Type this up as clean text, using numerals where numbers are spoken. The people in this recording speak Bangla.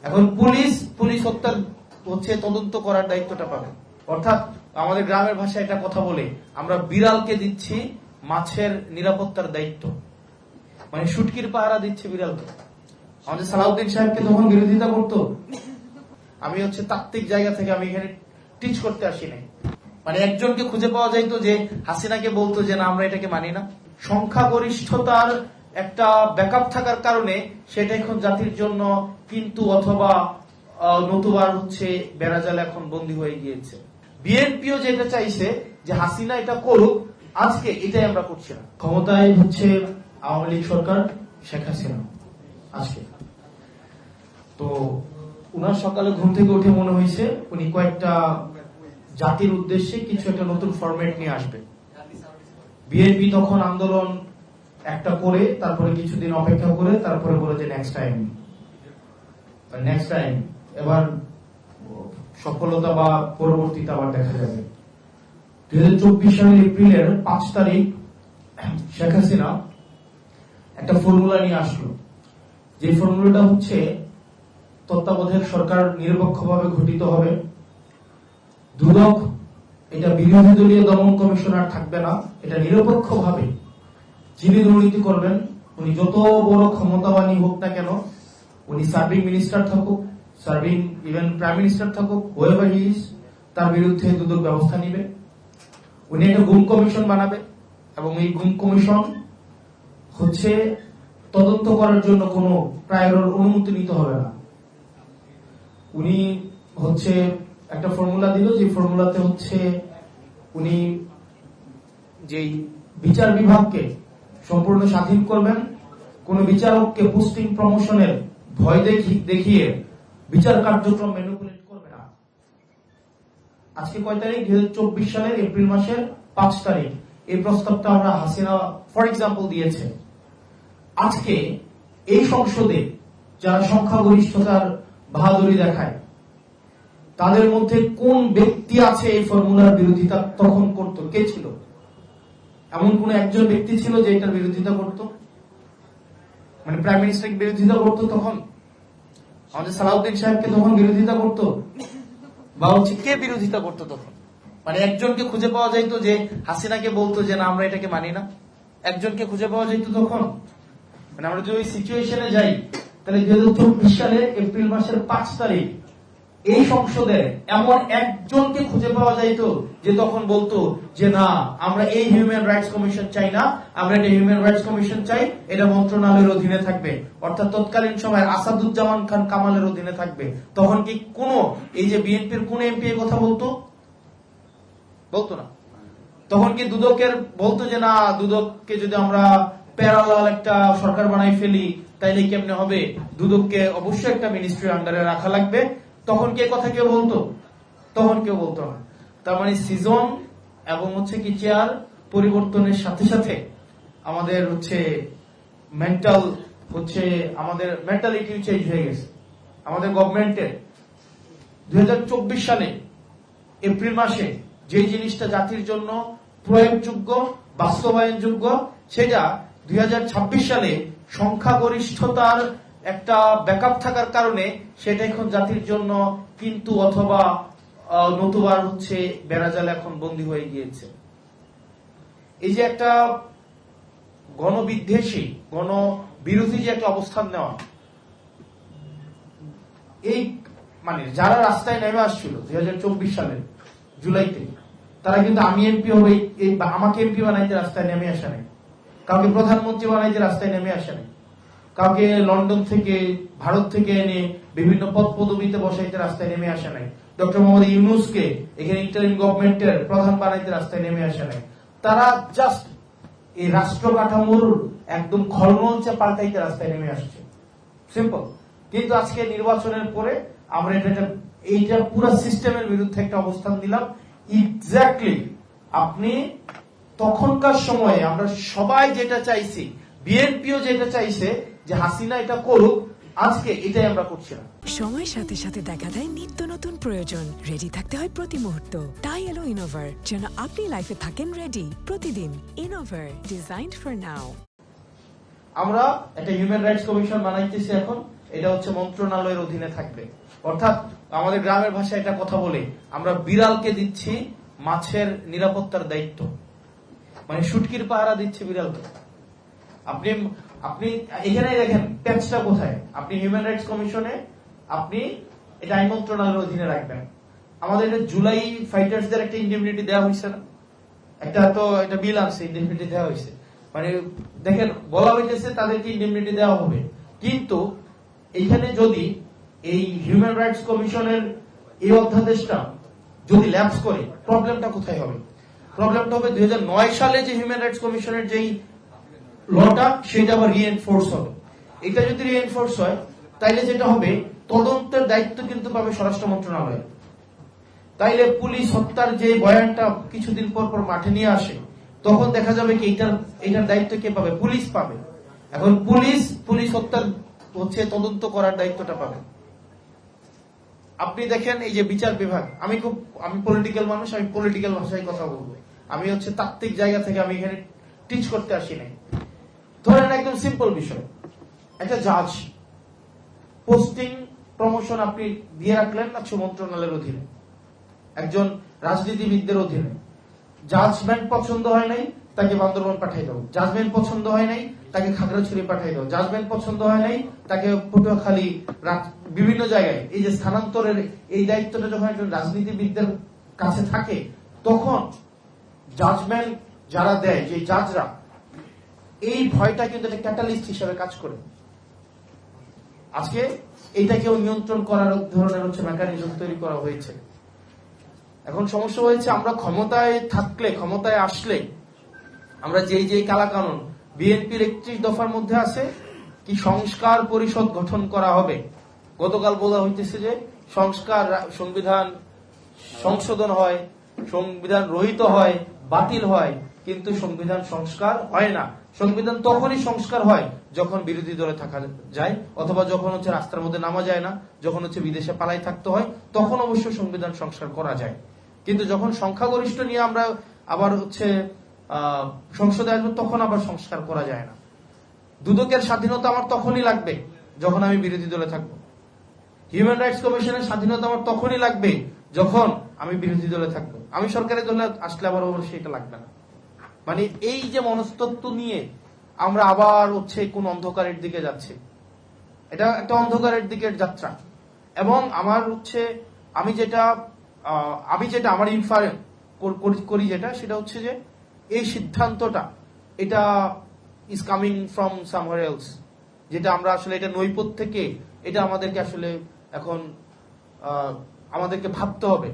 এখন পুলিশ হত্যার তদন্ত করার দায়িত্বটা পাবে। অর্থাৎ আমাদের গ্রামের ভাষায় এটা কথা বলে আমরা বিড়ালকে দিচ্ছি মাছের নিরাপত্তার দায়িত্ব, মানে শুটকির পাহারা দিচ্ছে বিড়ালকে। আমাদের সালাউদ্দিন সাহেবকে তখন বিরোধিতা করতো। আমি তাত্ত্বিক জায়গা থেকে আমি এখানে টিচ করতে আসি নাই। মানে একজনকে খুঁজে পাওয়া যাইতো যে হাসিনাকে বলতো যে না আমরা এটাকে মানি না। সংখ্যাগরিষ্ঠতার একটা ব্যাকআপ থাকার কারণে সেটা এখন জাতির জন্য কিন্তু অথবা নতুবার বেড়াজালে এখন বন্দী হয়ে গিয়েছে। বিএনপিও যেটা চাইছে যে হাসিনা এটা করুক, আজকে এটাই আমরা করছি না। ক্ষমতায় আওয়ামী লীগ সরকার, শেখ হাসিনা আজকে। তো উনার সকালে ঘুম থেকে উঠে মনে হয়েছে উনি কয়েকটা জাতির উদ্দেশ্যে কিছু একটা নতুন ফরম্যাট নিয়ে আসবে। বিএনপি তখন আন্দোলন একটা করে তারপরে কিছুদিন অপেক্ষা করে তারপরে বলে যে নেক্সট টাইম এবার সফলতা বা পরবর্তীতে আবার দেখা যাবে। 2024 সালের এপ্রিলের 5 তারিখ শেখ হাসিনা একটা ফর্মুলা নিয়ে আসলো, যে ফর্মুলাটা তত্ত্বাবধায়ক সরকার নিরপেক্ষভাবে গঠিত হবে, দুদক এটা বিরোধী দলীয় দমন কমিশনার থাকবে না, এটা নিরপেক্ষভাবে যিনি দুর্নীতি করবেন উনি যত বড় ক্ষমতাবানই হোক না কেন, উনি সার্ভিং মিনিস্টার থাকুক, সার্ভিং ইভেন প্রাইম মিনিস্টার থাকুক, হোয়েভার হি ইজ, তার বিরুদ্ধে দুদক ব্যবস্থা নিবে। উনি একটা গুম কমিশন বানাবে এবং এই গুম কমিশন তদন্ত করার জন্য কোনো প্রায়র অনুমতি নিতে হবে না। উনি একটা ফর্মুলা দিল, যে ফর্মুলাতে উনি যেই বিচার বিভাগকে সম্পূর্ণ স্বাধীন করবেন, কোন বিচারককে পোস্টিং প্রমোশনের ভয় দেখিয়ে বিচার কার্যক্রম ম্যানিপুলেট করবে না। আজকে কয় তারিখ? 2024 সালের এপ্রিল মাসের 5 তারিখ এই প্রস্তাবটা আমরা হাসিনা ফর এক্সাম্পল দিয়েছে। আজকে এই সংসদে যারা সংখ্যাগরিষ্ঠতার বাহাদুরি দেখায় তাদের মধ্যে কোন ব্যক্তি আছে এই ফর্মুলার বিরোধিতা তখন করত? কে ছিল? এমন কোন একজন ব্যক্তি ছিল যে এটার বিরোধিতা করত? মানে প্রাইম মিনিস্টারকে বিরোধিতা করত তখন? আমাদের সালাউদ্দিন সাহেবকে তখন বিরোধিতা করত? বা কে বিরোধিতা করত তখন? মানে একজনকে খুঁজে পাওয়া যাইতো যে হাসিনাকে বলতো যে না আমরা এটাকে মানি না, একজনকে খুঁজে পাওয়া যাইতো তখন? মানে আমরা যদি ওই সিচুয়েশনে যাই তাহলে 2024 সালে এপ্রিল মাসের 5 তারিখ এই সংসদে এমন একজনকে খুঁজে পাওয়া যাইতো যে তখন বলতো যে না আমরা এই হিউম্যান রাইটস কমিশন চাই না, আমরা একটা হিউম্যান রাইটস কমিশন চাই, এটা মন্ত্রণালয়ের অধীনে থাকবে, অর্থাৎ তৎকালীন সময় আসাদুজ্জামান খান কামালের অধীনে থাকবে। তখন কি কোন এই যে বিএনপির কোন এমপি কথা বলতো না? তখন কি দুদকের বলতো যে না দুদককে যদি আমরা প্যারালাল একটা সরকার বানাই ফেলি তাইলে কেমনে হবে, দুদককে অবশ্যই একটা মিনিস্ট্রির আন্ডারে রাখা লাগবে? তখন কে কথা কেউ বলতো? তখন কেউ বলতো না। তার মানে সিজন এবং কি চেয়ার পরিবর্তনের সাথে সাথে আমাদের মেন্টাল আমাদের মেন্টালিটি চেঞ্জ হয়ে গেছে আমাদের গভর্নমেন্টের। 2024 সালে এপ্রিল মাসে যে জিনিসটা জাতির জন্য প্রয়োগযোগ্য, বাস্তবায়নযোগ্য, সেটা 2026 সালে সংখ্যাগরিষ্ঠতার একটা ব্যাকআপ থাকার কারণে সেটা এখন জাতির জন্য কিন্তু অথবা নতুবার বেড়াজালে এখন বন্দী হয়ে গিয়েছে। এই যে একটা গণবিদ্বেষী গণবিরোধী যে একটা অবস্থান নেওয়া, এই মানে যারা রাস্তায় নেমে আসছিল 2024 সালের জুলাইতে, তারা কিন্তু আমি এমপি হবে আমাকে এমপি বানাইতে রাস্তায় নেমে আসে নাই, কাউকে প্রধানমন্ত্রী বানাইতে রাস্তায় নেমে আসে নাই, কাউকে লন্ডন থেকে ভারত থেকে এনে বিভিন্ন পদ পদবিতে বসাইতে রাস্তায় নেমে আসে নাই, ডক্টর মোহাম্মদ ইউনূসকে এখানে ইন্টারিম গভর্নমেন্টের প্রধান বানাইতে রাস্তায় নেমে আসে নাই। তারা জাস্ট এই রাষ্ট্র কাঠামোর একদম খলমঞ্চে পাল্টাইতে রাস্তায় নেমে আসছে, সিম্পল। কিন্তু আজকে নির্বাচনের পরে আমরা এইটা পুরো সিস্টেমের বিরুদ্ধে একটা অবস্থান দিলাম। এক্স্যাক্টলি আপনি তখনকার সময়ে আমরা সবাই যেটা চাইছি, বিএনপিও যেটা চাইছে যে হাসিনা এটা করুক, আজকে এটাই আমরা করছি না। সময়ের সাথে সাথে দেখা দেয় নিত্য নতুন প্রয়োজন, রেডি থাকতে হয় প্রতি মুহূর্ত। তাই এলো ইনোভার, যেন আপনি লাইফে থাকেন রেডি প্রতিদিন। Innova, designed for now. আমরা একটা হিউম্যান রাইটস কমিশন বানাইতেছি এখন। এটা হচ্ছে মন্ত্রণালয়ের অধীনে থাকবে। অর্থাৎ আমাদের গ্রামের ভাষায় এটা কথা বলে আমরা বিড়ালকে দিচ্ছি মাছের নিরাপত্তার দায়িত্ব, মানে শুটকির পাহারা দিচ্ছে বিড়ালকে। আপনি আপনি এখানে দেখেন প্যাচটা কোথায়। আপনি হিউম্যান রাইটস কমিশনে আপনি এটা আইন মন্ত্রণালয়ের অধীনে রাখবেন। আমাদের জুলাই ফাইটার্সদের একটা ইন্ডিমনিটি দেওয়া হয়েছে না, একটা তো এটা বিল আছে, ইন্ডিমনিটি দেওয়া হয়েছে। মানে দেখেন বলা হইতেছে তাদেরকে ইন্ডিমনিটি দেওয়া হবে, কিন্তু এখানে যদি এই হিউম্যান রাইটস কমিশনের এই অধ্যাদেশটা যদি ল্যাপস করে, প্রবলেমটা কোথায় হবে? প্রবলেমটা হবে 2009 সালে যে হিউম্যান রাইটস কমিশনের যেই লটা, সেটা আবার রিএনফোর্স হবে। এটা যদি রিএনফোর্স হয় তাইলে যেটা হবে, তদন্তের দায়িত্ব কিন্তু পাবে স্বরাষ্ট্র মন্ত্রণালয়। তাইলে পুলিশ হত্যার যে বয়ানটা কিছুদিন পর পর মাঠে নিয়ে আসে, তখন দেখা যাবে কি এটার দায়িত্ব কে পাবে? পুলিশ পাবে। এখন পুলিশ হত্যার হচ্ছে তদন্ত করার দায়িত্বটা পাবে। আপনি দেখেন এই যে বিচার বিভাগ, আমি পলিটিক্যাল মানুষ, আমি পলিটিক্যাল ভাষায় কথা বলবো, আমি হচ্ছে তাত্ত্বিক জায়গা থেকে আমি এখানে টিচ করতে আসি নাই। ধরেন একদম সিম্পল বিষয়, একটা জাজ পোস্টিং প্রমোশন আপনি দিয়ে রাখলেন মন্ত্রণালয়ের অধীনে, একজন রাজনীতিবিদদের অধীনে। জাজমেন্ট পছন্দ হয় নাই, তাকে বান্দরবান পাঠিয়ে দাও। জাজমেন্ট পছন্দ হয় নাই, তাকে খাগড়াছড়ি পাঠিয়ে দাও। জাজমেন্ট পছন্দ হয় নাই, তাকে পটুয়াখালী, বিভিন্ন জায়গায়। এই যে স্থানান্তরের এই দায়িত্বটা যখন একজন রাজনীতিবিদদের কাছে থাকে, তখন জাজমেন্ট যারা দেয়, যে জাজরা, এই ভয়টা কিন্তু একটা ক্যাটালিস্ট হিসেবে কাজ করে। আজকে এইটাকেও নিয়ন্ত্রণ করার ধরনের হচ্ছে মেকানিজম তৈরি করা হয়েছে। এখন সমস্যা হয়েছে, আমরা ক্ষমতায় থাকলে, ক্ষমতায় আসলে আমরা যেই কালাকানুন, বিএনপির 31 দফার মধ্যে আছে কি সংস্কার পরিষদ গঠন করা হবে। গতকাল বলা হইতেছে যে সংবিধান সংশোধন হয়, সংবিধান রহিত হয়, বাতিল হয়, কিন্তু সংবিধান সংস্কার হয় না। সংবিধান তখনই সংস্কার হয় যখন বিরোধী দলে থাকা যায়, অথবা যখন হচ্ছে রাস্তার মধ্যে নামা যায় না, যখন হচ্ছে বিদেশে পালাই থাকতে হয়, তখন অবশ্য সংবিধান সংস্কার করা যায়। কিন্তু যখন সংখ্যাগরিষ্ঠ নিয়ে আমরা আবার হচ্ছে সংসদে আসবো, তখন আবার সংস্কার করা যায় না। দুদকের স্বাধীনতা আমার তখনই লাগবে যখন আমি বিরোধী দলে থাকবো। হিউম্যান রাইটস কমিশনের স্বাধীনতা আমার তখনই লাগবে যখন আমি বিরোধী দলে থাকবো। আমি সরকারের দলে আসলে আবার অবশ্যই এটা লাগবে না। মানে এই যে মনস্তত্ব নিয়ে আমরা আবার হচ্ছে কোন অন্ধকারের দিকে যাচ্ছি, এটা একটা অন্ধকারের দিকের যাত্রা। এবং আমার হচ্ছে আমি যেটা আমার ইনফার করি যেটা, সেটা হচ্ছে যে এই সিদ্ধান্তটা এটা ইজ কামিং ফ্রম সামহার এলস, যেটা আমরা আসলে এটা নৈপথ্য থেকে, এটা আমাদেরকে আসলে এখন আমাদেরকে ভাবতে হবে